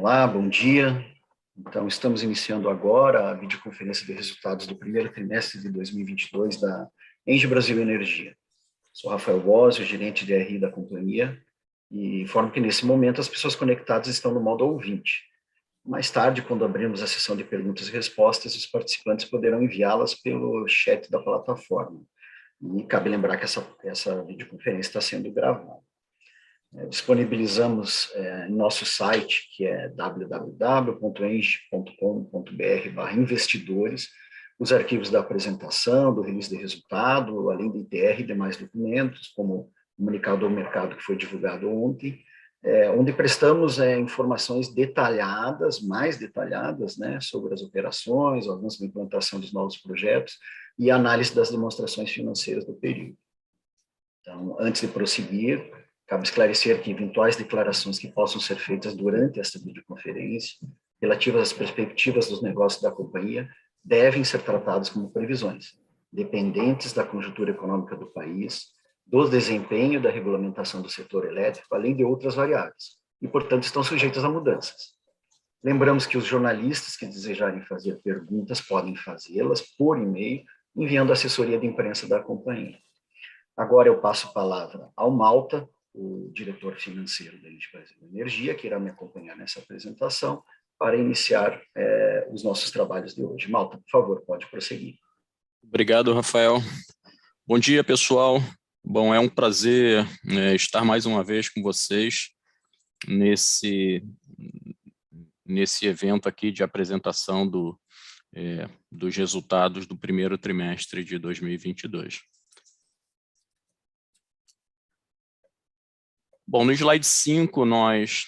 Olá, bom dia. Então, estamos iniciando agora a videoconferência de resultados do primeiro trimestre de 2022 da Engie Brasil Energia. Sou Rafael Bósio, gerente de RI da companhia, e informo que nesse momento as pessoas conectadas estão no modo ouvinte. Mais tarde, quando abrirmos a sessão de perguntas e respostas, os participantes poderão enviá-las pelo chat da plataforma. E cabe lembrar que essa videoconferência está sendo gravada. Disponibilizamos em nosso site, que é www.engie.com.br/investidores, os arquivos da apresentação, do release de resultado, além de ITR e demais documentos, como o comunicado ao mercado que foi divulgado ontem, onde prestamos informações detalhadas, mais detalhadas, né, sobre as operações, o avanço da implantação dos novos projetos e análise das demonstrações financeiras do período. Então, antes de prosseguir, cabe esclarecer que eventuais declarações que possam ser feitas durante esta videoconferência, relativas às perspectivas dos negócios da companhia, devem ser tratadas como previsões, dependentes da conjuntura econômica do país, do desempenho da regulamentação do setor elétrico, além de outras variáveis, e, portanto, estão sujeitas a mudanças. Lembramos que os jornalistas que desejarem fazer perguntas podem fazê-las por e-mail, enviando a assessoria de imprensa da companhia. Agora eu passo a palavra ao Malta, o diretor financeiro da Engie Brasil Energia, que irá me acompanhar nessa apresentação, para iniciar os nossos trabalhos de hoje. Malta, por favor, pode prosseguir. Obrigado, Rafael. Bom dia, pessoal. Bom, é um prazer estar mais uma vez com vocês nesse evento aqui de apresentação dos resultados do primeiro trimestre de 2022. Bom, no slide 5, nós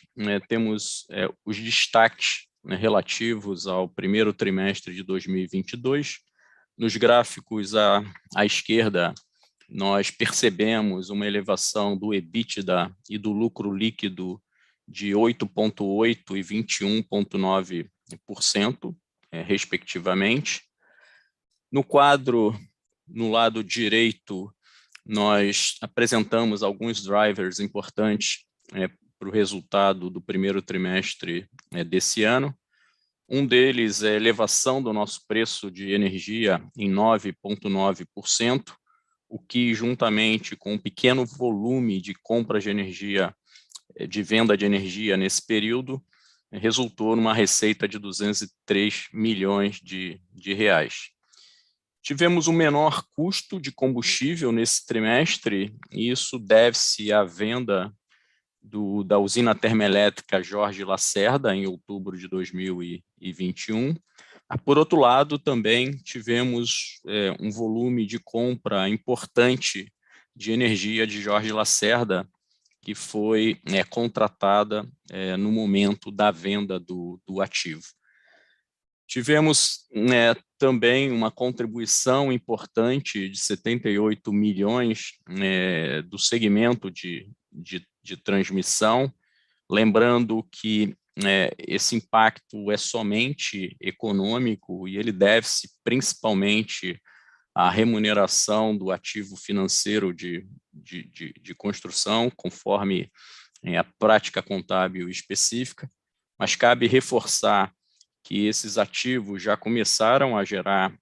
temos os destaques relativos ao primeiro trimestre de 2022. Nos gráficos à esquerda, nós percebemos uma elevação do EBITDA e do lucro líquido de 8,8% e 21,9%, respectivamente. No quadro, no lado direito, nós apresentamos alguns drivers importantes para o resultado do primeiro trimestre desse ano. Um deles é a elevação do nosso preço de energia em 9,9%, o que, juntamente com um pequeno volume de compra de energia, de venda de energia nesse período, resultou numa receita de 203 milhões de reais. Tivemos um menor custo de combustível nesse trimestre, e isso deve-se à venda da usina termoelétrica Jorge Lacerda, em outubro de 2021. Por outro lado, também tivemos um volume de compra importante de energia de Jorge Lacerda, que foi contratada no momento da venda do ativo. Tivemos também uma contribuição importante de 78 milhões do segmento de transmissão, lembrando que esse impacto é somente econômico e ele deve-se principalmente à remuneração do ativo financeiro de construção, conforme a prática contábil específica, mas cabe reforçar que esses ativos já começaram a gerar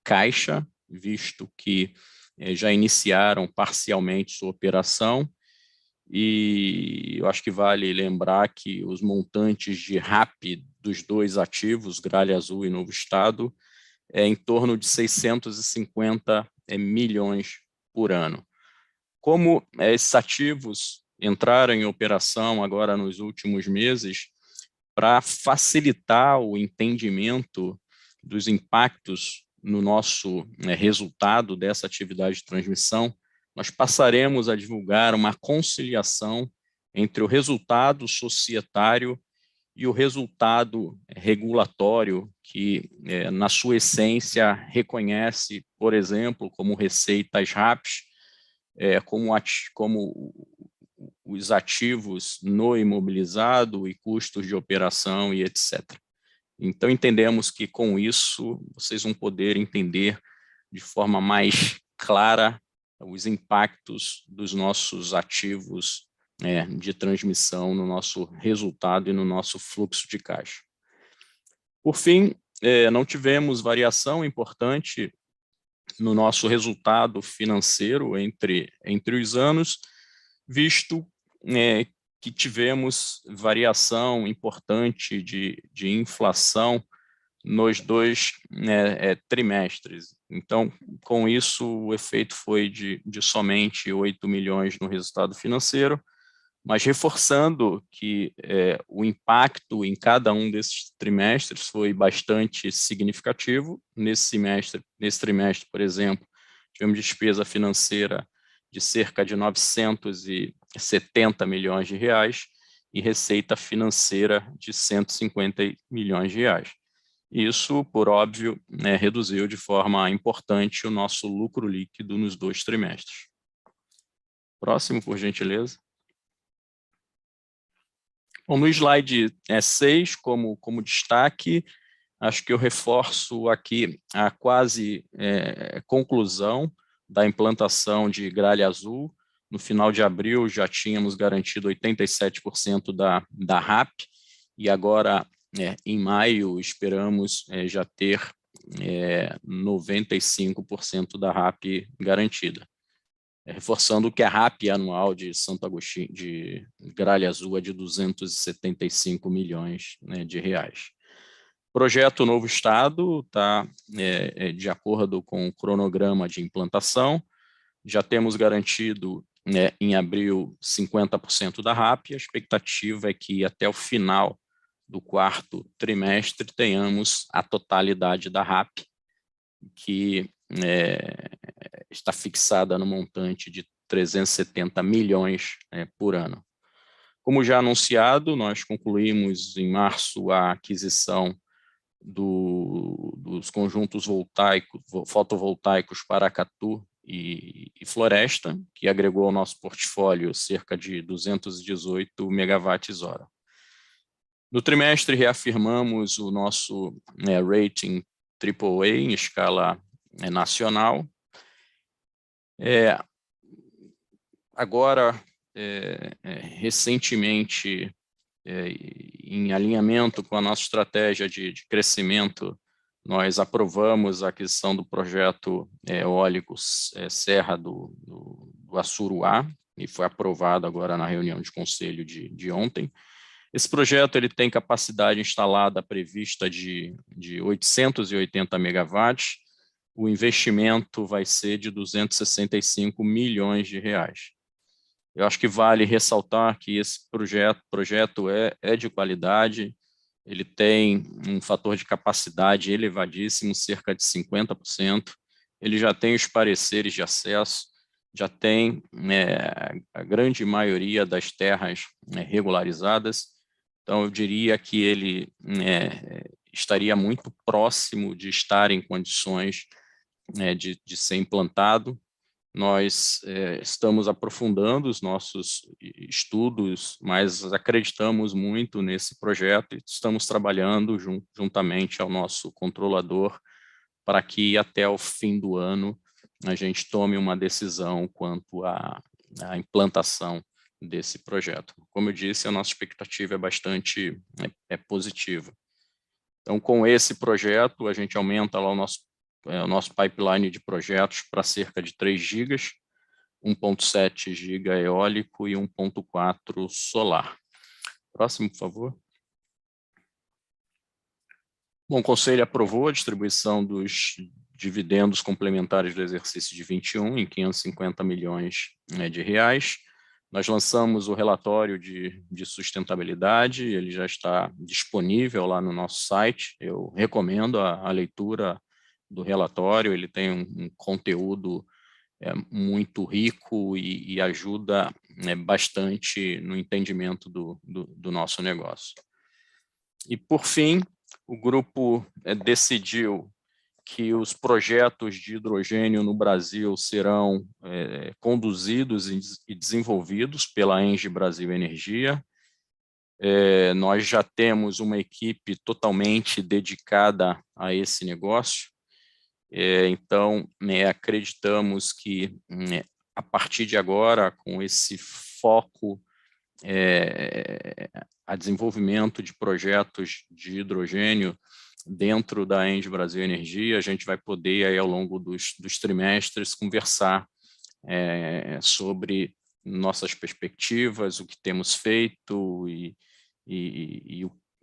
caixa, visto que já iniciaram parcialmente sua operação, e eu acho que vale lembrar que os montantes de RAP dos dois ativos, Gralha Azul e Novo Estado, em torno de 650 milhões por ano. Como esses ativos entraram em operação agora nos últimos meses, para facilitar o entendimento dos impactos no nosso resultado dessa atividade de transmissão, nós passaremos a divulgar uma conciliação entre o resultado societário e o resultado regulatório, que, na sua essência, reconhece, por exemplo, como receitas RAPs, como os ativos no imobilizado e custos de operação e etc. Então, entendemos que com isso vocês vão poder entender de forma mais clara os impactos dos nossos ativos de transmissão no nosso resultado e no nosso fluxo de caixa. Por fim, não tivemos variação importante no nosso resultado financeiro entre os anos, visto que tivemos variação importante de inflação nos dois trimestres. Então, com isso, o efeito foi de somente 8 milhões no resultado financeiro, mas reforçando que o impacto em cada um desses trimestres foi bastante significativo. Nesse trimestre, por exemplo, tivemos despesa financeira de cerca de 970 milhões de reais e receita financeira de 150 milhões de reais. Isso, por óbvio, reduziu de forma importante o nosso lucro líquido nos dois trimestres. Próximo, por gentileza. Bom, no slide 6, como destaque, acho que eu reforço aqui a quase conclusão da implantação de Gralha Azul. No final de abril já tínhamos garantido 87% da RAP, e agora, em maio, esperamos já ter 95% da RAP garantida. Reforçando que a RAP anual de Santo Agostinho, de Gralha Azul, é de 275 milhões de reais. Projeto Novo Estado está de acordo com o cronograma de implantação. Já temos garantido, em abril, 50% da RAP. A expectativa é que até o final do quarto trimestre tenhamos a totalidade da RAP, que está fixada no montante de 370 milhões por ano. Como já anunciado, nós concluímos em março a aquisição dos conjuntos fotovoltaicos Paracatu e Floresta, que agregou ao nosso portfólio cerca de 218 megawatts-hora. No trimestre, reafirmamos o nosso rating AAA em escala nacional. Agora, recentemente, em alinhamento com a nossa estratégia de crescimento, nós aprovamos a aquisição do projeto eólico Serra do Assuruá, e foi aprovado agora na reunião de conselho de ontem. Esse projeto ele tem capacidade instalada prevista de 880 megawatts. O investimento vai ser de 265 milhões de reais. Eu acho que vale ressaltar que esse projeto é de qualidade, ele tem um fator de capacidade elevadíssimo, cerca de 50%, ele já tem os pareceres de acesso, já tem a grande maioria das terras regularizadas, então eu diria que ele estaria muito próximo de estar em condições de ser implantado. Nós estamos aprofundando os nossos estudos, mas acreditamos muito nesse projeto e estamos trabalhando juntamente ao nosso controlador para que até o fim do ano a gente tome uma decisão quanto à implantação desse projeto. Como eu disse, a nossa expectativa é bastante positiva. Então, com esse projeto, a gente aumenta lá o nosso pipeline de projetos para cerca de 3 gigas, 1,7 giga eólico e 1,4 solar. Próximo, por favor. Bom, o Conselho aprovou a distribuição dos dividendos complementares do exercício de 21 em 550 milhões de reais. Nós lançamos o relatório de sustentabilidade, ele já está disponível lá no nosso site. Eu recomendo a leitura do relatório, ele tem um conteúdo muito rico e ajuda bastante no entendimento do nosso negócio. E, por fim, o grupo decidiu que os projetos de hidrogênio no Brasil serão conduzidos e desenvolvidos pela ENGIE Brasil Energia. Nós já temos uma equipe totalmente dedicada a esse negócio, então acreditamos que a partir de agora, com esse foco a desenvolvimento de projetos de hidrogênio dentro da ENGIE Brasil Energia. A gente vai poder, aí, ao longo dos trimestres, conversar sobre nossas perspectivas, o que temos feito e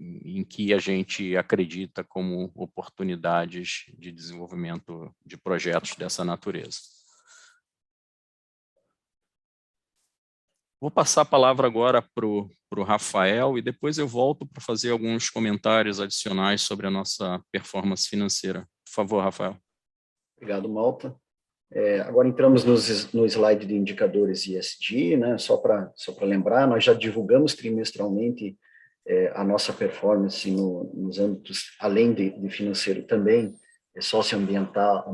em que a gente acredita como oportunidades de desenvolvimento de projetos dessa natureza. Vou passar a palavra agora para o Rafael e depois eu volto para fazer alguns comentários adicionais sobre a nossa performance financeira. Por favor, Rafael. Obrigado, Malta. Agora entramos no slide de indicadores ESG, né? Só para lembrar, nós já divulgamos trimestralmente a nossa performance nos âmbitos, além de financeiro também, socioambiental,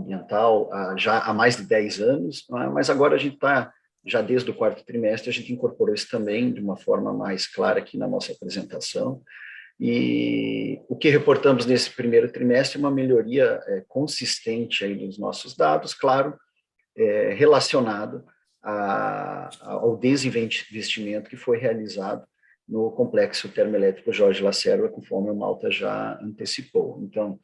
já há mais de 10 anos, mas agora a gente está, já desde o quarto trimestre, a gente incorporou isso também de uma forma mais clara aqui na nossa apresentação. E o que reportamos nesse primeiro trimestre é uma melhoria consistente aí dos nossos dados, claro, relacionado ao desinvestimento que foi realizado no complexo termoelétrico Jorge Lacerda, conforme o Malta já antecipou. Então,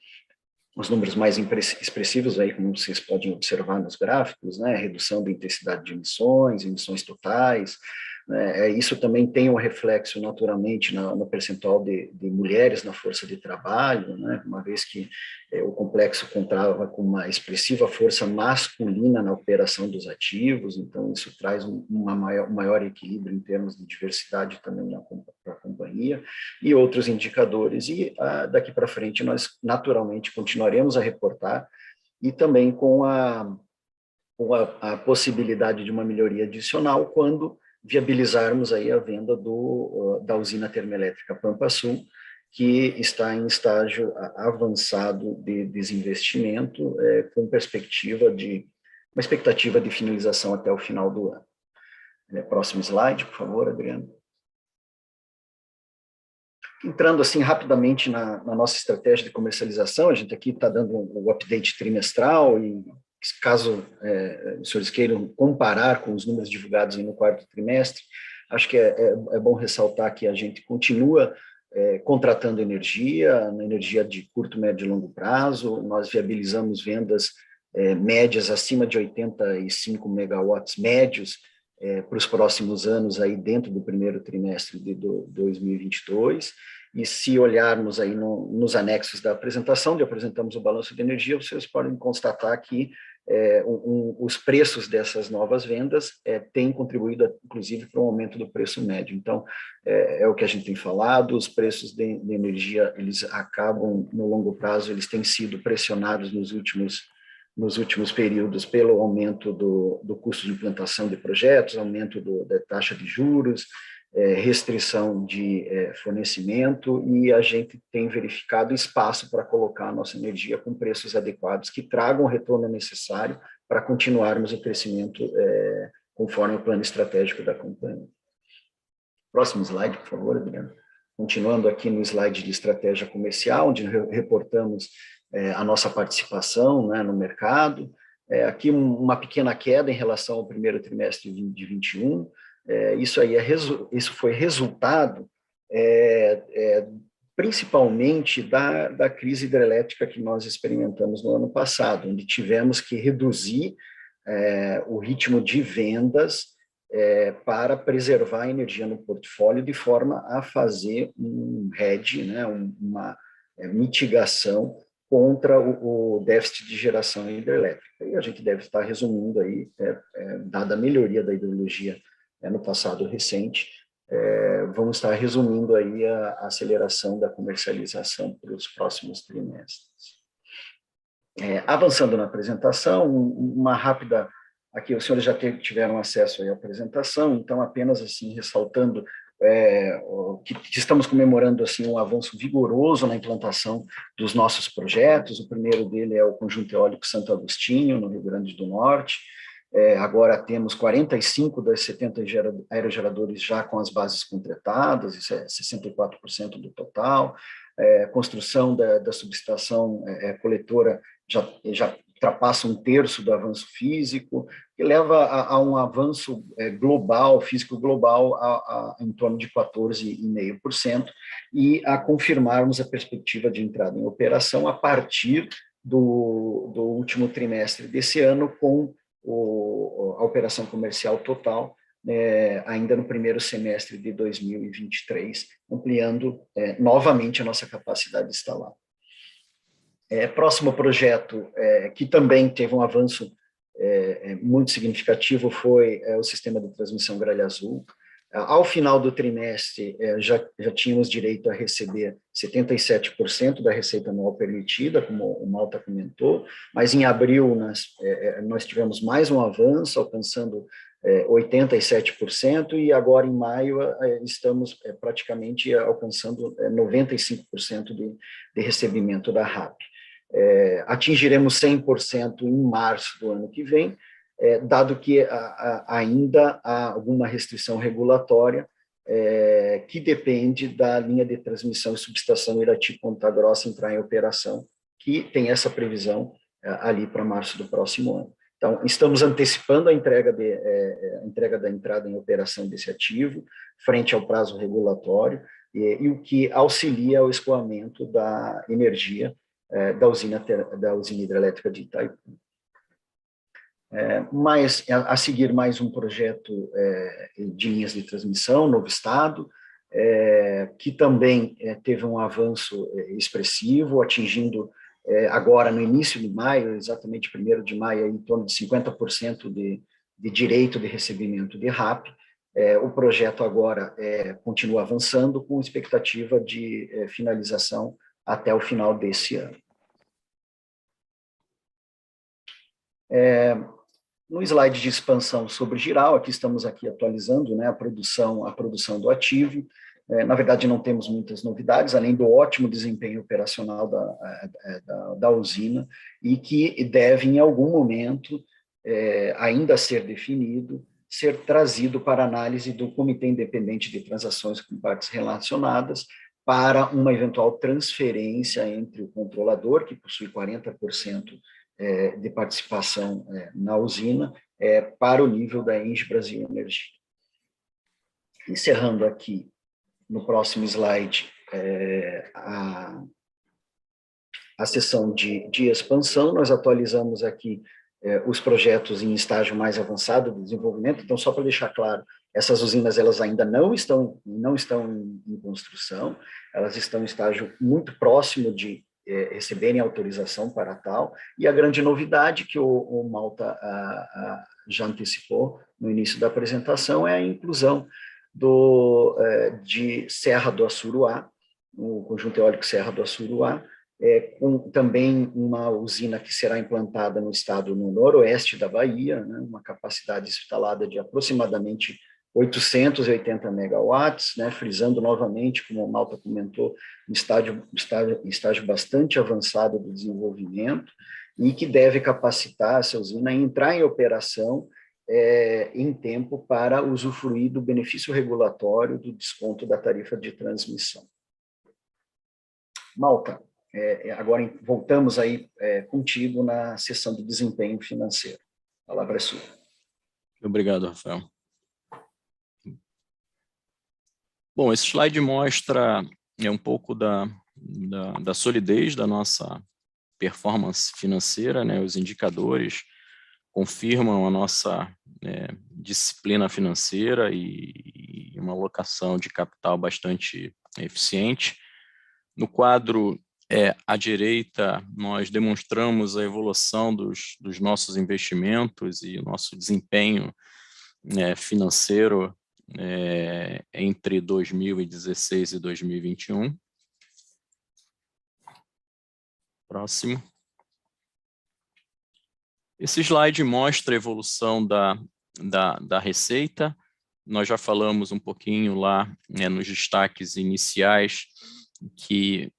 os números mais expressivos, aí, como vocês podem observar nos gráficos, né, redução da intensidade de emissões totais, né, isso também tem um reflexo naturalmente no percentual de mulheres na força de trabalho, né, uma vez que o complexo contava com uma expressiva força masculina na operação dos ativos, então isso traz um maior equilíbrio em termos de diversidade também para a companhia, e outros indicadores, e daqui para frente nós naturalmente continuaremos a reportar, e também com a possibilidade de uma melhoria adicional quando viabilizarmos aí a venda da usina termoelétrica Pampa Sul, que está em estágio avançado de desinvestimento, com uma expectativa de finalização até o final do ano. Próximo slide, por favor, Adriano. Entrando assim rapidamente na nossa estratégia de comercialização, a gente aqui está dando um update trimestral e caso os senhores queiram comparar com os números divulgados no quarto trimestre, acho que é bom ressaltar que a gente continua contratando energia, na energia de curto, médio e longo prazo. Nós viabilizamos vendas médias acima de 85 megawatts médios para os próximos anos, aí dentro do primeiro trimestre de 2022. E se olharmos aí nos anexos da apresentação, onde apresentamos o balanço de energia, vocês podem constatar que os preços dessas novas vendas têm contribuído, inclusive, para o aumento do preço médio. Então, é o que a gente tem falado, os preços de energia, eles acabam, no longo prazo, eles têm sido pressionados nos últimos períodos pelo aumento do custo de implantação de projetos, aumento da taxa de juros, restrição de fornecimento, e a gente tem verificado espaço para colocar a nossa energia com preços adequados que tragam o retorno necessário para continuarmos o crescimento conforme o plano estratégico da companhia. Próximo slide, por favor, Adriano. Continuando aqui no slide de estratégia comercial, onde reportamos a nossa participação, né, no mercado. Aqui uma pequena queda em relação ao primeiro trimestre de 21. Isso foi resultado principalmente da crise hidrelétrica que nós experimentamos no ano passado, onde tivemos que reduzir o ritmo de vendas para preservar a energia no portfólio, de forma a fazer um hedge, né, uma mitigação contra o déficit de geração hidrelétrica. E a gente deve estar resumindo aí, dada a melhoria da hidrologia no passado recente, vamos estar resumindo aí a aceleração da comercialização para os próximos trimestres. Avançando na apresentação, uma rápida, aqui os senhores já tiveram acesso aí à apresentação, então apenas assim ressaltando que estamos comemorando assim um avanço vigoroso na implantação dos nossos projetos. O primeiro dele é o Conjunto Eólico Santo Agostinho, no Rio Grande do Norte. Agora temos 45 das 70 aerogeradores já com as bases completadas, isso é 64% do total. Construção da subestação coletora já ultrapassa 1/3 do avanço físico. que leva a um avanço global, físico global, em torno de 14,5%, e a confirmarmos a perspectiva de entrada em operação a partir do último trimestre desse ano, com a operação comercial total, ainda no primeiro semestre de 2023, ampliando novamente a nossa capacidade instalada. Próximo projeto, que também teve um avanço muito significativo, foi o sistema de transmissão Gralha Azul. Ao final do trimestre, já tínhamos direito a receber 77% da receita anual permitida, como o Malta comentou, mas em abril nós tivemos mais um avanço, alcançando 87%, e agora em maio estamos praticamente alcançando 95% de recebimento da RAP. Atingiremos 100% em março do ano que vem, dado que ainda há alguma restrição regulatória que depende da linha de transmissão e subestação Irati-Ponta Grossa entrar em operação, que tem essa previsão ali para março do próximo ano. Então, estamos antecipando a entrega da entrada em operação desse ativo, frente ao prazo regulatório, e o que auxilia o escoamento da energia da usina hidrelétrica de Itaipu. Mas, a seguir, mais um projeto de linhas de transmissão, Novo Estado, que também teve um avanço expressivo, atingindo agora no início de maio, exatamente 1º de maio, em torno de 50% de direito de recebimento de RAP. O projeto agora continua avançando, com expectativa de finalização até o final desse ano. No slide de expansão sobre Jirau, aqui estamos atualizando a produção do ativo. Na verdade, não temos muitas novidades, além do ótimo desempenho operacional da usina, e que deve, em algum momento, ainda ser definido, ser trazido para análise do Comitê Independente de Transações com Partes Relacionadas, para uma eventual transferência entre o controlador, que possui 40% de participação na usina, para o nível da Engie Brasil Energia. Encerrando aqui, no próximo slide, a seção de expansão, nós atualizamos aqui os projetos em estágio mais avançado de desenvolvimento. Então, só para deixar claro, essas usinas elas ainda não estão em construção, elas estão em estágio muito próximo de receberem autorização para tal, e a grande novidade que o Malta já antecipou no início da apresentação é a inclusão de Serra do Assuruá, o conjunto eólico Serra do Assuruá, com também uma usina que será implantada no estado no noroeste da Bahia, uma capacidade instalada de aproximadamente 880 megawatts, frisando novamente, como o Malta comentou, estágio bastante avançado do desenvolvimento, e que deve capacitar essa usina a entrar em operação em tempo para usufruir do benefício regulatório do desconto da tarifa de transmissão. Malta, agora voltamos aí contigo na sessão de desempenho financeiro. A palavra é sua. Obrigado, Rafael. Bom, esse slide mostra um pouco da solidez da nossa performance financeira, os indicadores confirmam a nossa disciplina financeira e uma alocação de capital bastante eficiente. No quadro à direita, nós demonstramos a evolução dos nossos investimentos e o nosso desempenho financeiro entre 2016 e 2021. Próximo. Esse slide mostra a evolução da receita. Nós já falamos um pouquinho lá nos destaques iniciais que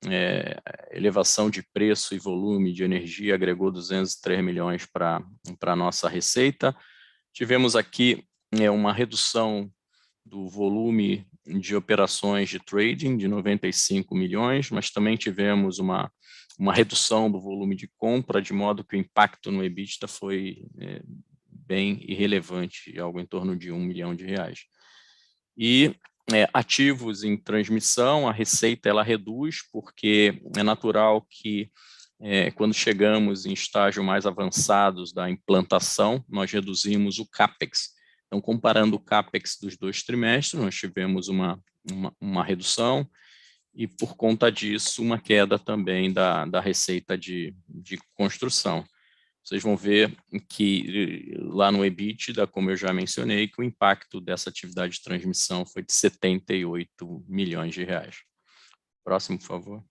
elevação de preço e volume de energia agregou 203 milhões para a nossa receita. Tivemos aqui uma redução do volume de operações de trading de 95 milhões, mas também tivemos uma redução do volume de compra, de modo que o impacto no EBITDA foi bem irrelevante, algo em torno de R$1 milhão. E ativos em transmissão, a receita ela reduz, porque é natural que quando chegamos em estágio mais avançados da implantação, nós reduzimos o CAPEX. Então, comparando o CAPEX dos 2 trimestres, nós tivemos uma redução e, por conta disso, uma queda também da receita de construção. Vocês vão ver que lá no EBITDA, como eu já mencionei, que o impacto dessa atividade de transmissão foi de R$78 milhões. Próximo, por favor.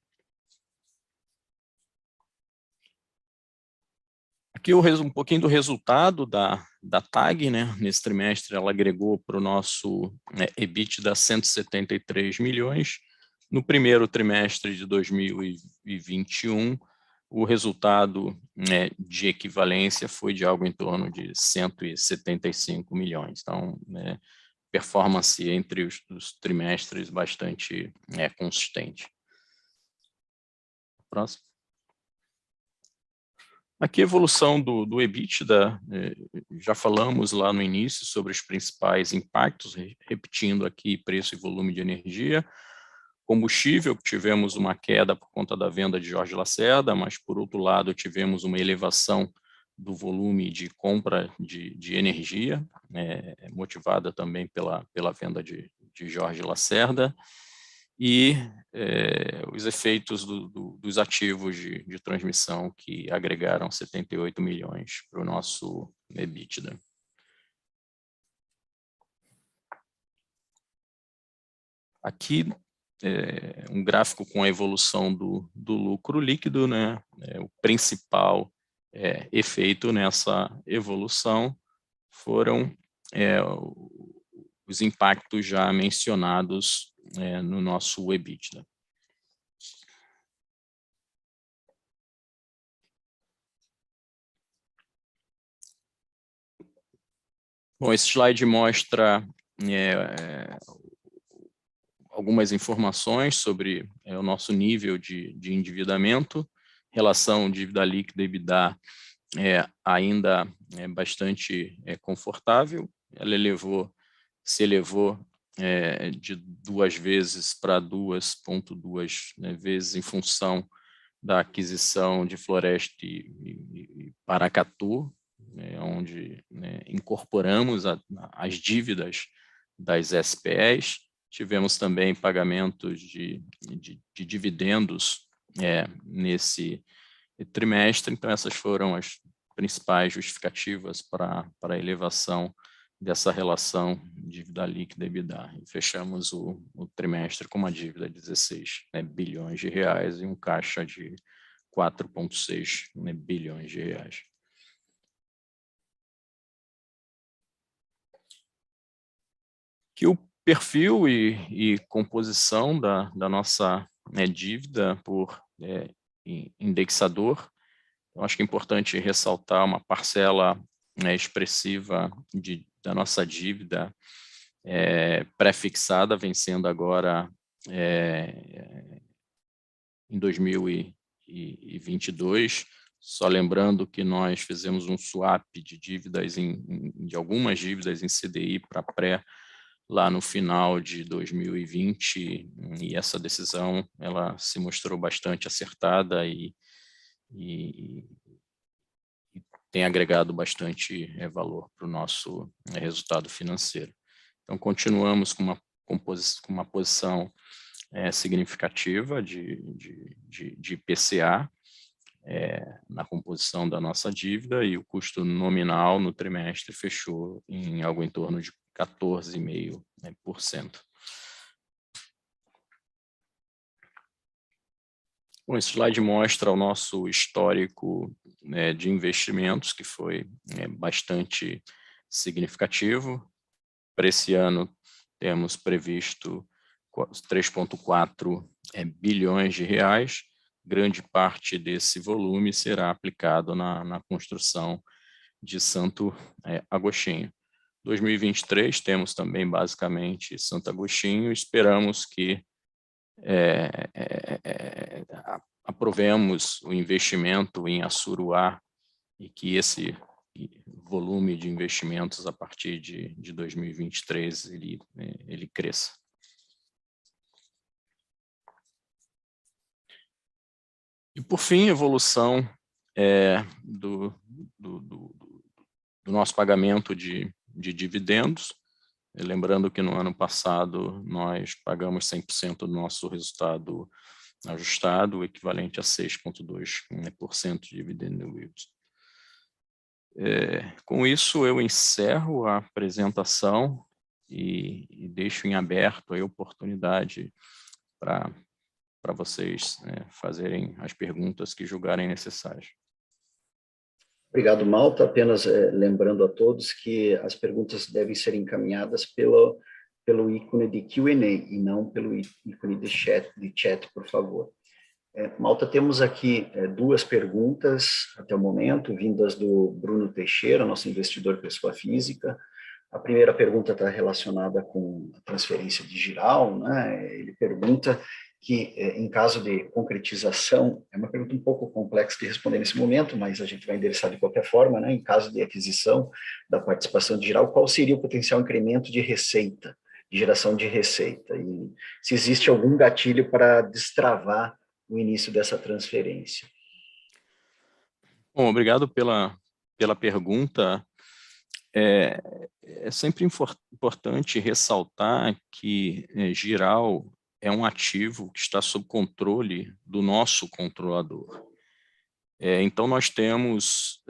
Aqui um pouquinho do resultado da TAG, né? Nesse trimestre ela agregou para o nosso EBITDA 173 milhões. No primeiro trimestre de 2021, o resultado de equivalência foi de algo em torno de 175 milhões. Então, performance entre os trimestres bastante consistente. Próximo. Aqui a evolução do EBITDA, já falamos lá no início sobre os principais impactos, repetindo aqui preço e volume de energia. Combustível, tivemos uma queda por conta da venda de Jorge Lacerda, mas por outro lado tivemos uma elevação do volume de compra de energia, motivada também pela venda de Jorge Lacerda, e os efeitos dos ativos de transmissão que agregaram 78 milhões para o nosso EBITDA. Aqui um gráfico com a evolução do lucro líquido, né? O principal efeito nessa evolução foram os impactos já mencionados no nosso EBITDA. Bom, esse slide mostra algumas informações sobre o nosso nível de endividamento. Relação dívida líquida e EBITDA ainda bastante confortável. Ela se elevou de 2 vezes para 2,2 vezes em função da aquisição de Floresta e Paracatu, onde incorporamos as dívidas das SPEs. Tivemos também pagamentos de dividendos nesse trimestre, então essas foram as principais justificativas para a elevação dessa relação dívida líquida e EBITDA. E fechamos o trimestre com uma dívida de 16 bilhões de reais e um caixa de 4,6 bilhões de reais. Aqui o perfil e composição da nossa dívida por indexador. Eu acho que é importante ressaltar uma parcela expressiva da nossa dívida pré-fixada, vencendo agora em 2022. Só lembrando que nós fizemos um swap de dívidas de algumas dívidas em CDI para pré lá no final de 2020, e essa decisão ela se mostrou bastante acertada e tem agregado bastante valor para o nosso resultado financeiro. Então, continuamos com uma posição significativa de IPCA na composição da nossa dívida, e o custo nominal no trimestre fechou em algo em torno de 14,5%. Bom, esse slide mostra o nosso histórico de investimentos, que foi bastante significativo. Para esse ano, temos previsto 3,4 bilhões de reais. Grande parte desse volume será aplicado na construção de Santo Agostinho. 2023, temos também, basicamente, Santo Agostinho. Esperamos que aprovemos o investimento em Assuruá e que esse volume de investimentos a partir de 2023 ele cresça. E, por fim, evolução do nosso pagamento de dividendos. Lembrando que no ano passado nós pagamos 100% do nosso resultado ajustado, o equivalente a 6,2% de dividend yield. Com isso, eu encerro a apresentação e deixo em aberto a oportunidade para vocês fazerem as perguntas que julgarem necessárias. Obrigado, Malta. Apenas lembrando a todos que as perguntas devem ser encaminhadas pelo ícone de Q&A e não pelo ícone de chat, por favor. Malta, temos aqui duas perguntas até o momento, vindas do Bruno Teixeira, nosso investidor pessoa física. A primeira pergunta está relacionada com a transferência de Jirau, né? Ele pergunta que, em caso de concretização, é uma pergunta um pouco complexa de responder nesse momento, mas a gente vai endereçar de qualquer forma, né? Em caso de aquisição da participação de Jirau, qual seria o potencial incremento de receita, de geração de receita? E se existe algum gatilho para destravar o início dessa transferência? Bom, obrigado pela pergunta. É sempre importante ressaltar que Jirau é um ativo que está sob controle do nosso controlador. Então, nós temos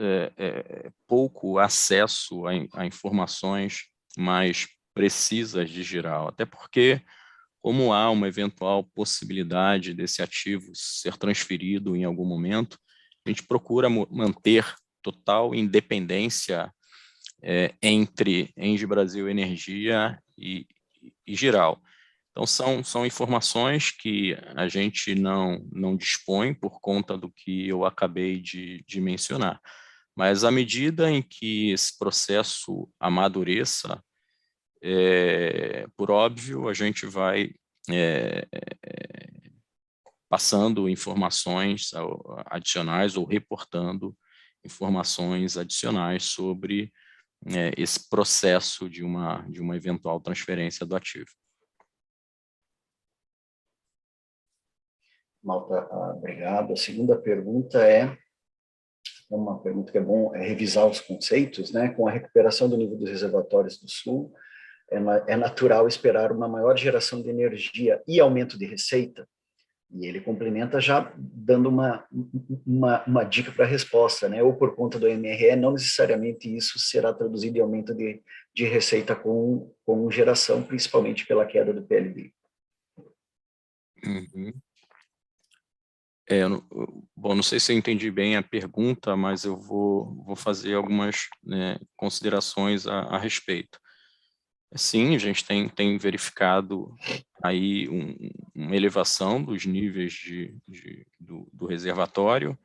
pouco acesso a informações mais precisas de Jirau, até porque, como há uma eventual possibilidade desse ativo ser transferido em algum momento, a gente procura manter total independência entre Engie Brasil Energia e Jirau. Então, são informações que a gente não dispõe por conta do que eu acabei de mencionar. Mas, à medida em que esse processo amadureça, por óbvio, a gente vai passando informações adicionais ou reportando informações adicionais sobre esse processo de uma eventual transferência do ativo. Malta, obrigado. A segunda pergunta é uma pergunta que é bom revisar os conceitos, né? Com a recuperação do nível dos reservatórios do Sul, é natural esperar uma maior geração de energia e aumento de receita. E ele complementa já dando uma dica para a resposta, né? Ou por conta do MRE, não necessariamente isso será traduzido em aumento de receita com geração, principalmente pela queda do PLD. Uhum. Bom, não sei se eu entendi bem a pergunta, mas eu vou fazer algumas considerações a respeito. Sim, a gente tem verificado aí uma elevação dos níveis do reservatório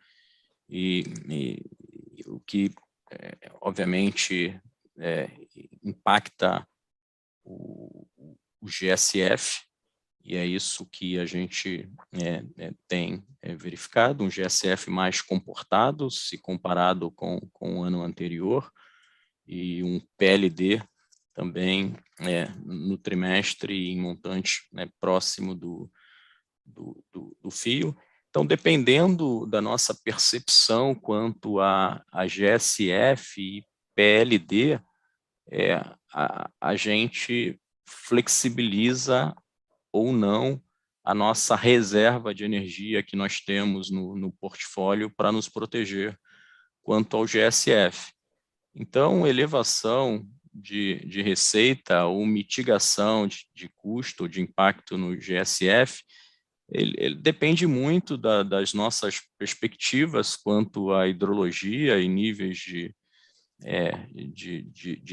e o que, obviamente, impacta o GSF, e é isso que a gente tem verificado, um GSF mais comportado, se comparado com o ano anterior, e um PLD também no trimestre em montante próximo do fio. Então, dependendo da nossa percepção quanto a GSF e PLD, a gente flexibiliza ou não a nossa reserva de energia que nós temos no portfólio para nos proteger quanto ao GSF. Então, elevação de receita ou mitigação de custo, de impacto no GSF, ele depende muito das nossas perspectivas quanto à hidrologia e níveis de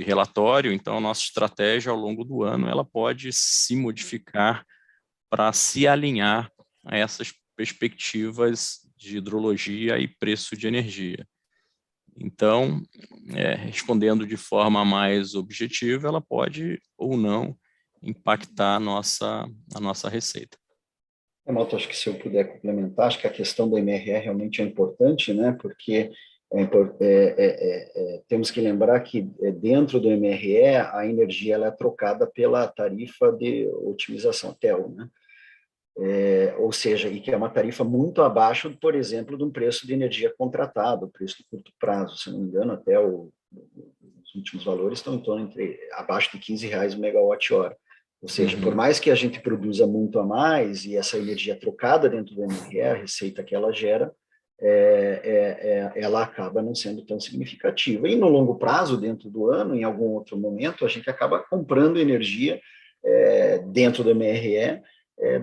relatório. Então, a nossa estratégia ao longo do ano ela pode se modificar para se alinhar a essas perspectivas de hidrologia e preço de energia. Então, respondendo de forma mais objetiva, ela pode ou não impactar a nossa receita. Malta, acho que se eu puder complementar, acho que a questão do MRE realmente é importante, né? Porque Temos que lembrar que dentro do MRE a energia ela é trocada pela tarifa de otimização TEL, né? Ou seja, e que é uma tarifa muito abaixo, por exemplo, de um preço de energia contratado, preço de curto prazo, se não me engano, até os últimos valores estão em torno abaixo de R$ 15 o megawatt-hora. Ou seja, por mais que a gente produza muito a mais e essa energia é trocada dentro do MRE, a receita que ela gera, ela acaba não sendo tão significativa. E no longo prazo, dentro do ano, em algum outro momento, a gente acaba comprando energia dentro do MRE,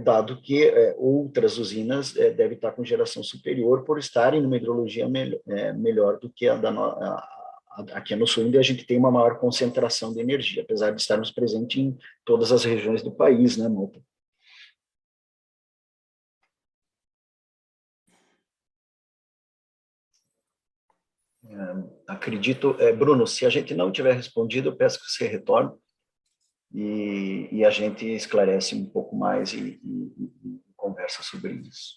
dado que outras usinas devem estar com geração superior por estarem numa hidrologia melhor do que aqui no sul, onde a gente tem uma maior concentração de energia, apesar de estarmos presentes em todas as regiões do país, né, Malta? Acredito, Bruno, se a gente não tiver respondido, eu peço que você retorne e a gente esclarece um pouco mais e conversa sobre isso.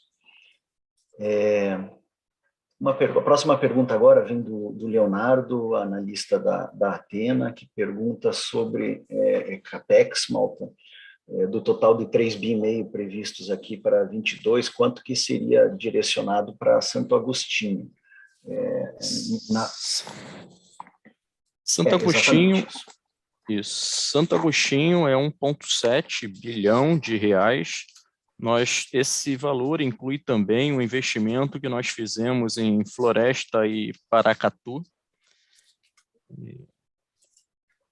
A próxima pergunta agora vem do Leonardo, analista da Atena, que pergunta sobre CAPEX, Malta, do total de 3,5 bi previstos aqui para 22, quanto que seria direcionado para Santo Agostinho? Santo Agostinho, isso. Santo Agostinho é 1,7 bilhão de reais. Esse valor inclui também o investimento que nós fizemos em Floresta e Paracatu.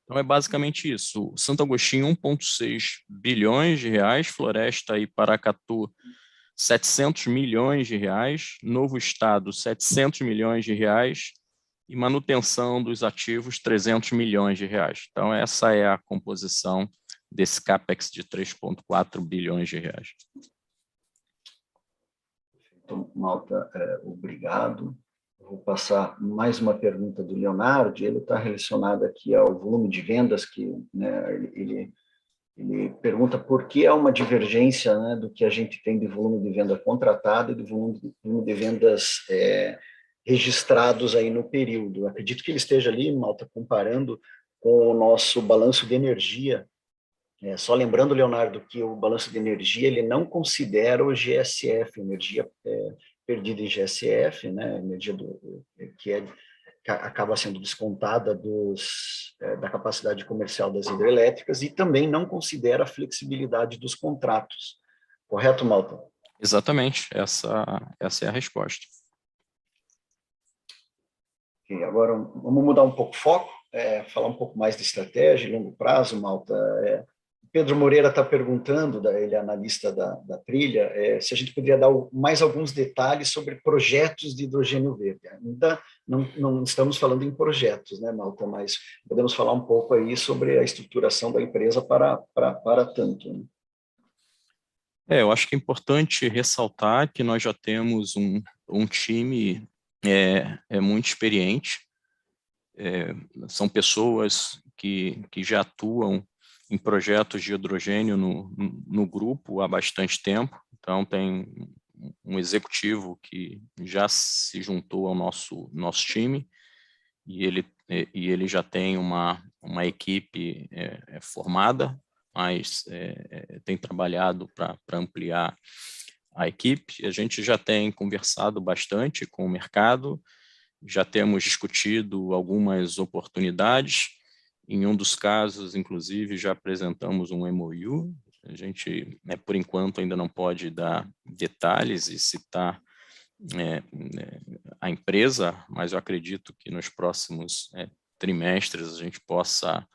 Então, é basicamente isso. Santo Agostinho, 1,6 bilhões de reais. Floresta e Paracatu, 700 milhões de reais. Novo Estado, 700 milhões de reais. E manutenção dos ativos, 300 milhões de reais. Então, essa é a composição desse CAPEX de 3,4 bilhões de reais. Então, Malta, obrigado. Vou passar mais uma pergunta do Leonardo, ele está relacionado aqui ao volume de vendas, que né, ele pergunta por que há uma divergência, né, do que a gente tem de volume de venda contratado e do volume de vendas registrados aí no período. Eu acredito que ele esteja ali, Malta, comparando com o nosso balanço de energia. Só lembrando, Leonardo, que o balanço de energia ele não considera o GSF, energia perdida em GSF, né, energia que acaba sendo descontada da capacidade comercial das hidrelétricas, e também não considera a flexibilidade dos contratos. Correto, Malta? Exatamente, essa é a resposta. Okay, agora vamos mudar um pouco o foco, falar um pouco mais de estratégia e longo prazo, Malta. Pedro Moreira está perguntando, ele é analista da Trilha, se a gente poderia dar mais alguns detalhes sobre projetos de hidrogênio verde. Ainda não estamos falando em projetos, né, Malta, mas podemos falar um pouco aí sobre a estruturação da empresa para tanto. Né? Eu acho que é importante ressaltar que nós já temos um time muito experiente, são pessoas que já atuam em projetos de hidrogênio no grupo há bastante tempo. Então, tem um executivo que já se juntou ao nosso time e ele já tem uma equipe formada, mas tem trabalhado para ampliar a equipe. A gente já tem conversado bastante com o mercado, já temos discutido algumas oportunidades. Em um dos casos, inclusive, já apresentamos um MOU. A gente, por enquanto, ainda não pode dar detalhes e citar a empresa, mas eu acredito que nos próximos trimestres a gente possa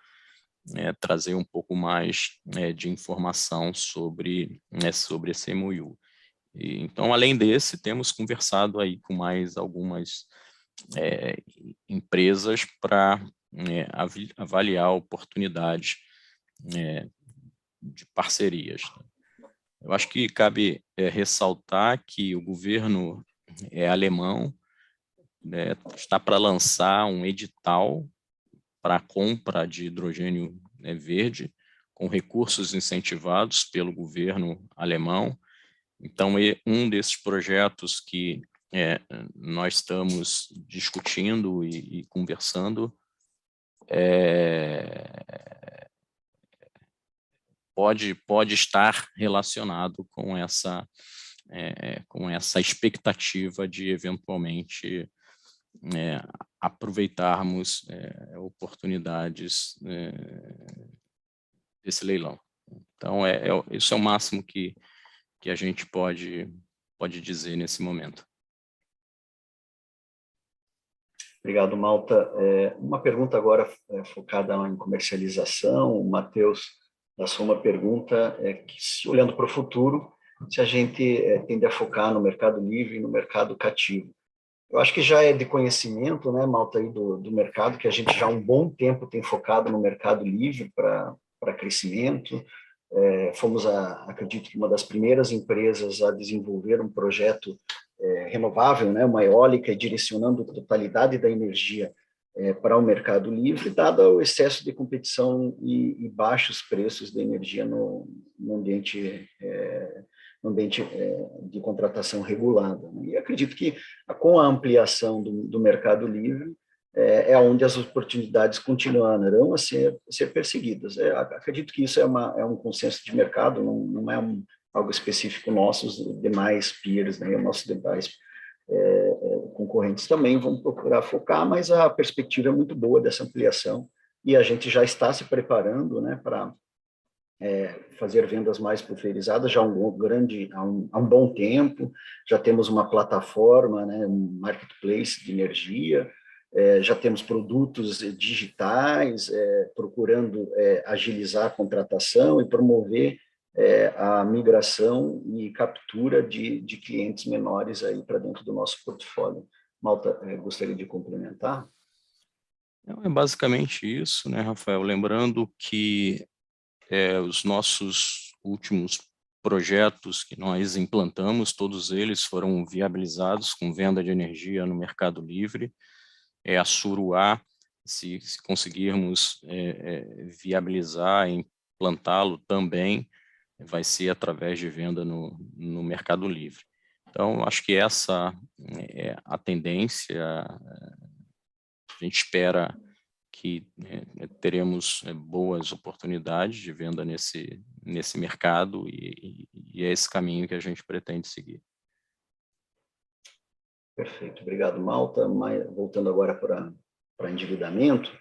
trazer um pouco mais de informação sobre esse MOU. Então, além desse, temos conversado aí com mais algumas empresas para avaliar oportunidades de parcerias. Eu acho que cabe ressaltar que o governo alemão está para lançar um edital para a compra de hidrogênio verde, com recursos incentivados pelo governo alemão. Então, um desses projetos que nós estamos discutindo e conversando, pode estar relacionado com essa expectativa de, eventualmente, aproveitarmos oportunidades desse leilão. Então, isso é o máximo que a gente pode dizer nesse momento. Obrigado, Malta. Uma pergunta agora focada em comercialização. O Matheus lançou uma pergunta que, olhando para o futuro, se a gente tende a focar no mercado livre e no mercado cativo. Eu acho que já é de conhecimento, né, Malta, aí do mercado, que a gente já há um bom tempo tem focado no mercado livre para crescimento. Fomos, acredito que uma das primeiras empresas a desenvolver um projeto renovável, né, uma eólica, e direcionando a totalidade da energia para o mercado livre, dado o excesso de competição e baixos preços da energia no ambiente de contratação regulada. E acredito que, com a ampliação do mercado livre, onde as oportunidades continuarão a ser perseguidas. Acredito que isso é um consenso de mercado, não é algo específico nosso. Os demais peers, né, nossos demais concorrentes também vão procurar focar, mas a perspectiva é muito boa dessa ampliação, e a gente já está se preparando, né, para fazer vendas mais pulverizadas já há um bom tempo. Já temos uma plataforma, né, um marketplace de energia, já temos produtos digitais, procurando agilizar a contratação e promover a migração e captura de clientes menores aí para dentro do nosso portfólio. Malta, gostaria de complementar? É basicamente isso, né, Rafael? Lembrando que os nossos últimos projetos que nós implantamos, todos eles foram viabilizados com venda de energia no mercado livre. A Suruá, se conseguirmos viabilizar, implantá-lo também, vai ser através de venda no mercado livre. Então, acho que essa é a tendência. A gente espera que teremos boas oportunidades de venda nesse mercado, e é esse caminho que a gente pretende seguir. Perfeito, obrigado, Malta. Voltando agora para endividamento,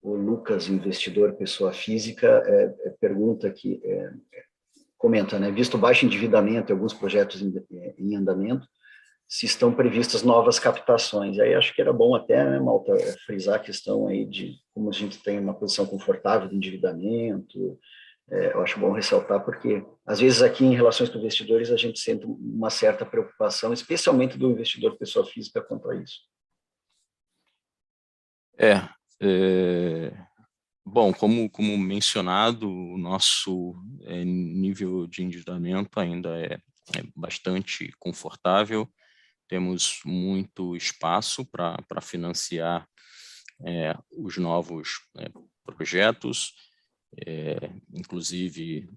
o Lucas, investidor, pessoa física, pergunta aqui, comenta, né, visto o baixo endividamento e alguns projetos em andamento, se estão previstas novas captações. Aí acho que era bom até, né, Malta, frisar a questão aí de como a gente tem uma posição confortável de endividamento. Eu acho bom ressaltar, porque às vezes aqui em relações com investidores a gente sente uma certa preocupação, especialmente do investidor pessoa física, quanto a isso. Bom, como mencionado, o nosso nível de endividamento ainda é bastante confortável. Temos muito espaço para financiar os novos projetos, inclusive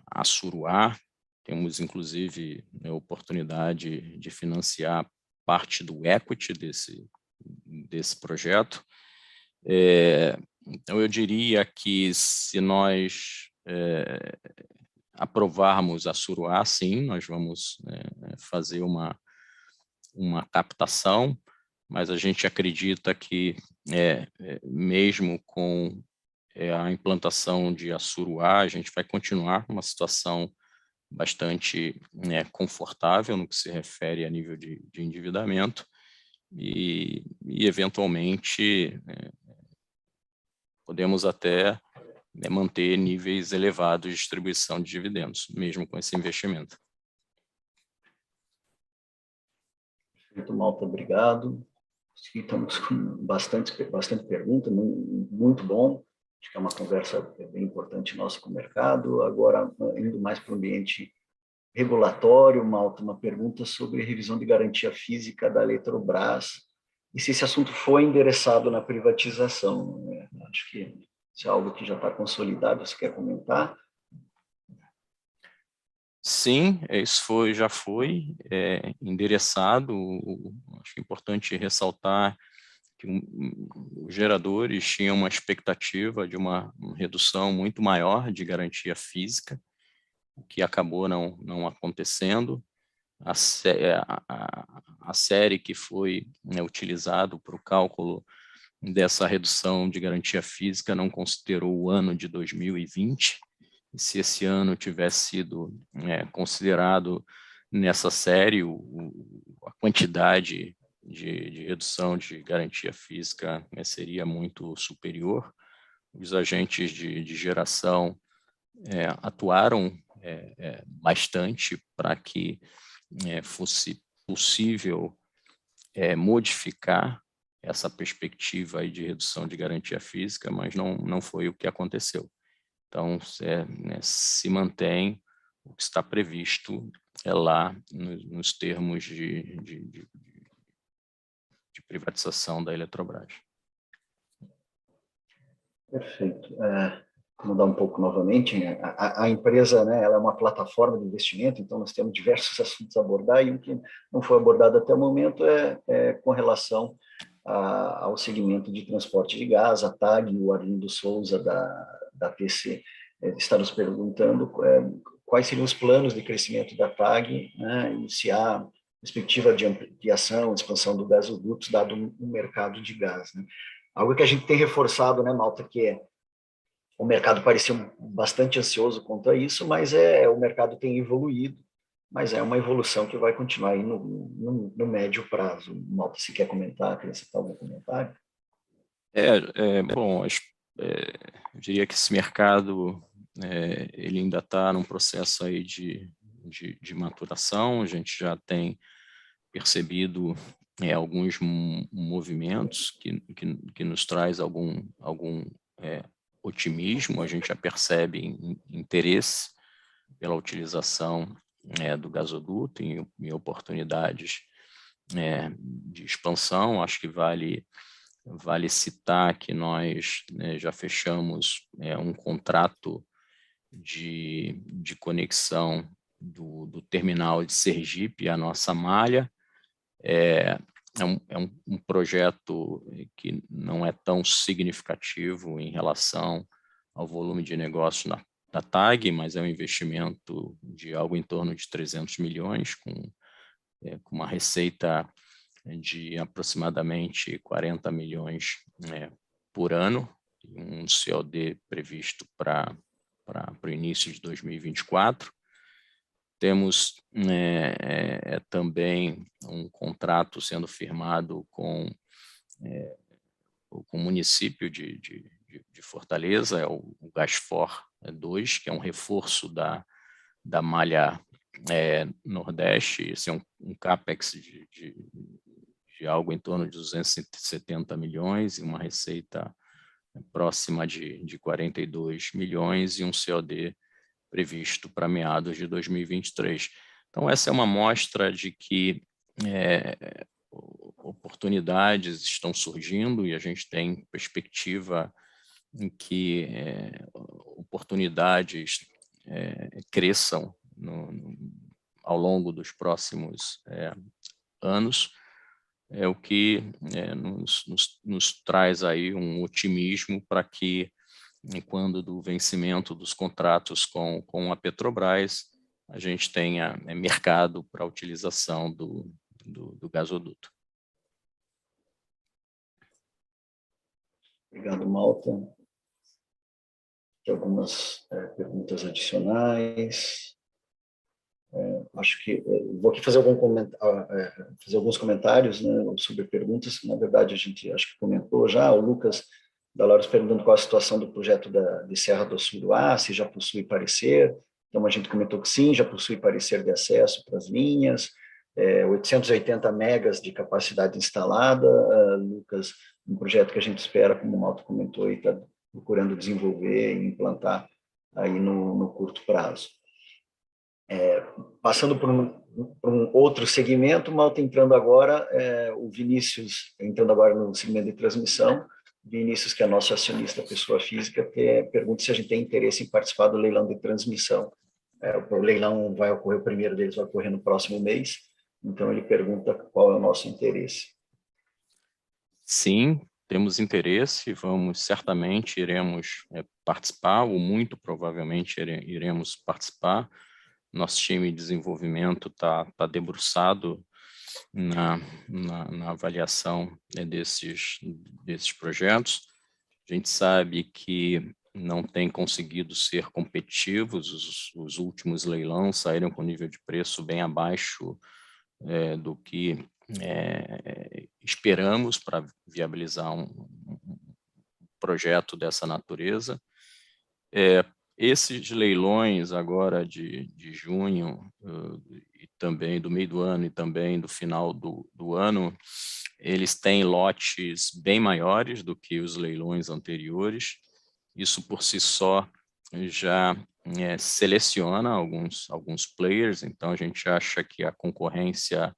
a Suruá. Temos, inclusive, a oportunidade de financiar parte do equity desse projeto. Então, eu diria que, se nós aprovarmos a Suruá, sim, nós vamos fazer uma captação, mas a gente acredita que, mesmo com a implantação de Assuruá, a gente vai continuar numa situação bastante confortável no que se refere a nível de endividamento, e eventualmente, podemos até manter níveis elevados de distribuição de dividendos, mesmo com esse investimento. Muito, Malta, obrigado. Estamos com bastante pergunta, muito bom. Acho que é uma conversa bem importante nossa com o mercado. Agora, indo mais para o ambiente regulatório, Malta, uma pergunta sobre revisão de garantia física da Eletrobras, e se esse assunto foi endereçado na privatização. Acho que isso é algo que já está consolidado. Você quer comentar? Sim, isso já foi endereçado. Acho que é importante ressaltar que os geradores tinham uma expectativa de uma redução muito maior de garantia física, o que acabou não acontecendo. A série que foi utilizado para o cálculo dessa redução de garantia física não considerou o ano de 2020. E se esse ano tivesse sido considerado nessa série, a quantidade de redução de garantia física seria muito superior. Os agentes de geração atuaram bastante para que fosse possível modificar essa perspectiva aí de redução de garantia física, mas não foi o que aconteceu. Então, se mantém o que está previsto lá nos termos de privatização da Eletrobras. Perfeito. Vou mudar um pouco novamente. A empresa, né, ela é uma plataforma de investimento, então nós temos diversos assuntos a abordar, e o que não foi abordado até o momento é com relação ao segmento de transporte de gás. A TAG, o Arlindo Souza, da TC, está nos perguntando quais seriam os planos de crescimento da TAG, né, e se há perspectiva de ampliação, expansão do gasoduto, dado o mercado de gás, né? Algo que a gente tem reforçado, né, Malta, que o mercado parecia bastante ansioso quanto a isso, mas o mercado tem evoluído, mas é uma evolução que vai continuar aí no médio prazo. Malta, se quer comentar, acrescentar algum comentário? Bom, eu diria que esse mercado ele ainda está num processo aí de maturação. A gente já tem percebido alguns movimentos que nos traz algum otimismo. A gente já percebe interesse pela utilização do gasoduto em oportunidades de expansão. Acho que vale citar que nós já fechamos um contrato de conexão do terminal de Sergipe à nossa malha. É um projeto que não é tão significativo em relação ao volume de negócio da TAG, mas é um investimento de algo em torno de 300 milhões, com uma receita de aproximadamente 40 milhões por ano, um COD previsto para o início de 2024. Temos também um contrato sendo firmado com o município de Fortaleza, o Gasfor 2, que é um reforço da malha Nordeste. Esse é um CAPEX de algo em torno de 270 milhões e uma receita próxima de 42 milhões e um COD previsto para meados de 2023. Então, essa é uma mostra de que oportunidades estão surgindo e a gente tem perspectiva em que oportunidades cresçam ao longo dos próximos anos, o que nos traz aí um otimismo para que, quando do vencimento dos contratos com a Petrobras, a gente tenha mercado para a utilização do gasoduto. Obrigado, Malta. Tem algumas perguntas adicionais. Acho que vou aqui fazer alguns comentários, né, sobre perguntas. Na verdade, a gente acho que comentou já. O Lucas da Laura perguntando qual a situação do projeto de Serra do Assuruá, se já possui parecer. Então, a gente comentou que sim, já possui parecer de acesso para as linhas. 880 megas de capacidade instalada, Lucas, um projeto que a gente espera, como o Malta comentou, e está procurando desenvolver e implantar aí no curto prazo. Passando por um outro segmento, Malta entrando agora, o Vinícius entrando agora no segmento de transmissão. Vinícius, que é nosso acionista, pessoa física, pergunta se a gente tem interesse em participar do leilão de transmissão o leilão vai ocorrer, o primeiro deles vai ocorrer no próximo mês, então ele pergunta qual é o nosso interesse. Sim, temos interesse, certamente iremos participar, ou muito provavelmente iremos participar. Nosso time de desenvolvimento está debruçado na avaliação desses projetos. A gente sabe que não tem conseguido ser competitivos, os últimos leilões saíram com nível de preço bem abaixo do que esperamos para viabilizar um projeto dessa natureza. Esses leilões agora de junho, e também do meio do ano e também do final do ano, eles têm lotes bem maiores do que os leilões anteriores. Isso por si só já seleciona alguns players, então a gente acha que a concorrência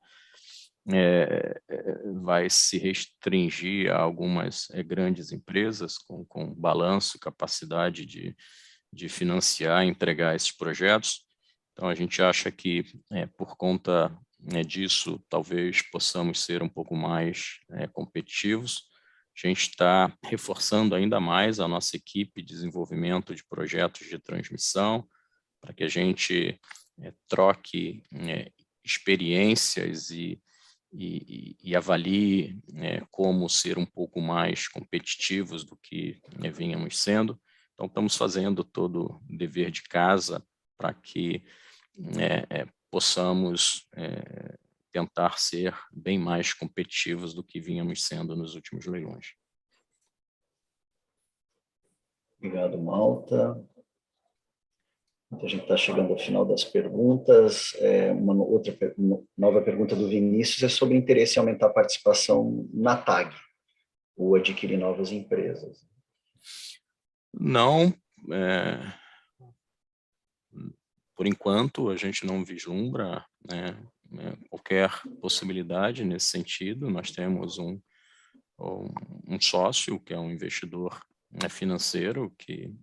vai se restringir a algumas grandes empresas com balanço e capacidade de financiar e entregar esses projetos. Então, a gente acha que, por conta disso, talvez possamos ser um pouco mais competitivos. A gente está reforçando ainda mais a nossa equipe de desenvolvimento de projetos de transmissão, para que a gente troque experiências e avalie como ser um pouco mais competitivos do que vínhamos sendo. Então, estamos fazendo todo o dever de casa para que possamos tentar ser bem mais competitivos do que vínhamos sendo nos últimos leilões. Obrigado, Malta. A gente está chegando ao final das perguntas. Uma nova pergunta do Vinícius é sobre interesse em aumentar a participação na TAG, ou adquirir novas empresas. Não, por enquanto a gente não vislumbra qualquer possibilidade nesse sentido. Nós temos um sócio que é um investidor financeiro que,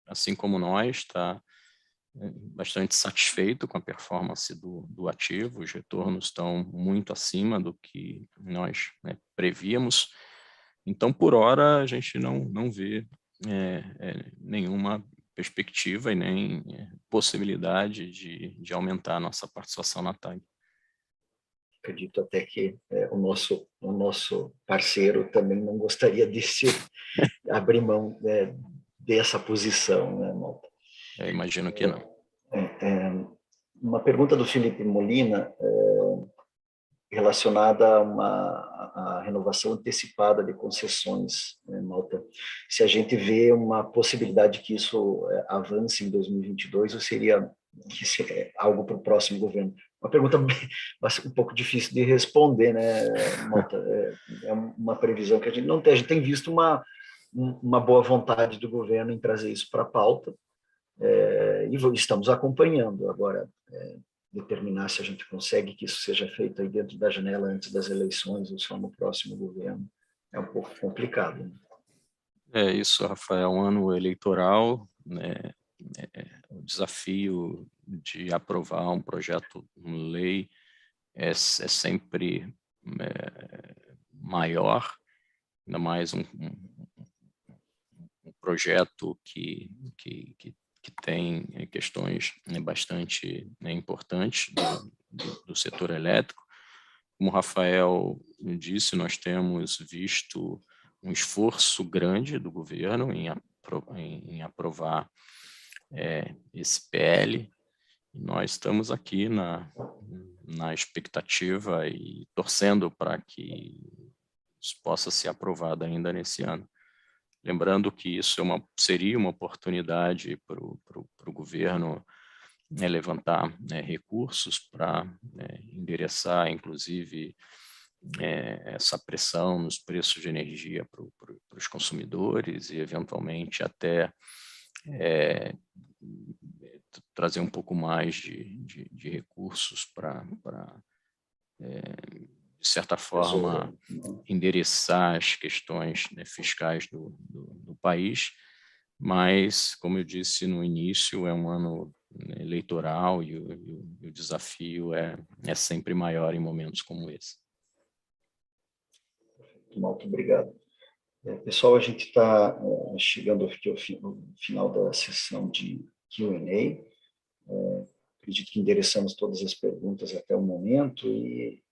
assim como nós, está bastante satisfeito com a performance do ativo. Os retornos estão muito acima do que nós prevíamos. Então, por hora, a gente não vê nenhuma perspectiva e nem possibilidade de aumentar a nossa participação na TAG. Acredito até que o nosso parceiro também não gostaria de abrir mão dessa posição, né, Malta? Eu imagino que não. Uma pergunta do Felipe Molina relacionada a renovação antecipada de concessões, né, Malta? Se a gente vê uma possibilidade que isso avance em 2022, ou seria algo para o próximo governo? Uma pergunta um pouco difícil de responder, né, Malta? É uma previsão que a gente não tem. A gente tem visto uma boa vontade do governo em trazer isso para a pauta, e estamos acompanhando. Agora, determinar se a gente consegue que isso seja feito aí dentro da janela antes das eleições ou só no próximo governo, é um pouco complicado, né? Isso, Rafael, um ano eleitoral, né? O desafio de aprovar um projeto de lei é sempre maior, ainda mais um projeto que tem questões bastante importantes do setor elétrico. Como o Rafael disse, nós temos visto um esforço grande do governo em aprovar esse PL. Nós estamos aqui na expectativa e torcendo para que isso possa ser aprovado ainda nesse ano. Lembrando que isso seria uma oportunidade para o governo levantar recursos para endereçar, inclusive, essa pressão nos preços de energia para os consumidores e, eventualmente, até trazer um pouco mais de recursos para de certa forma, endereçar as questões fiscais do país, mas, como eu disse no início, é um ano eleitoral e o desafio é sempre maior em momentos como esse. Muito obrigado. Pessoal, a gente está chegando aqui ao final da sessão de Q&A. Acredito que endereçamos todas as perguntas até o momento e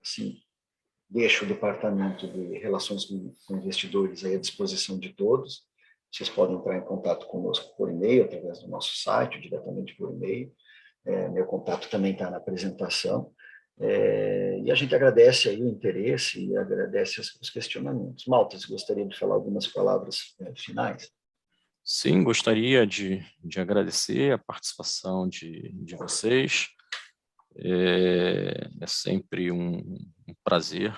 assim, deixo o Departamento de Relações com Investidores aí à disposição de todos. Vocês podem entrar em contato conosco por e-mail, através do nosso site, ou diretamente por e-mail. Meu contato também está na apresentação. E a gente agradece aí o interesse e agradece os questionamentos. Malta, você gostaria de falar algumas palavras finais? Sim, gostaria de agradecer a participação de vocês. É sempre um prazer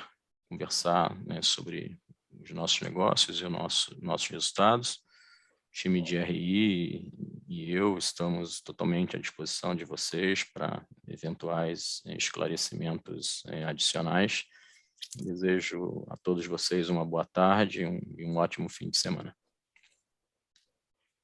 conversar, né, sobre os nossos negócios e nossos resultados. O time de RI e eu estamos totalmente à disposição de vocês para eventuais esclarecimentos adicionais. Desejo a todos vocês uma boa tarde e um ótimo fim de semana.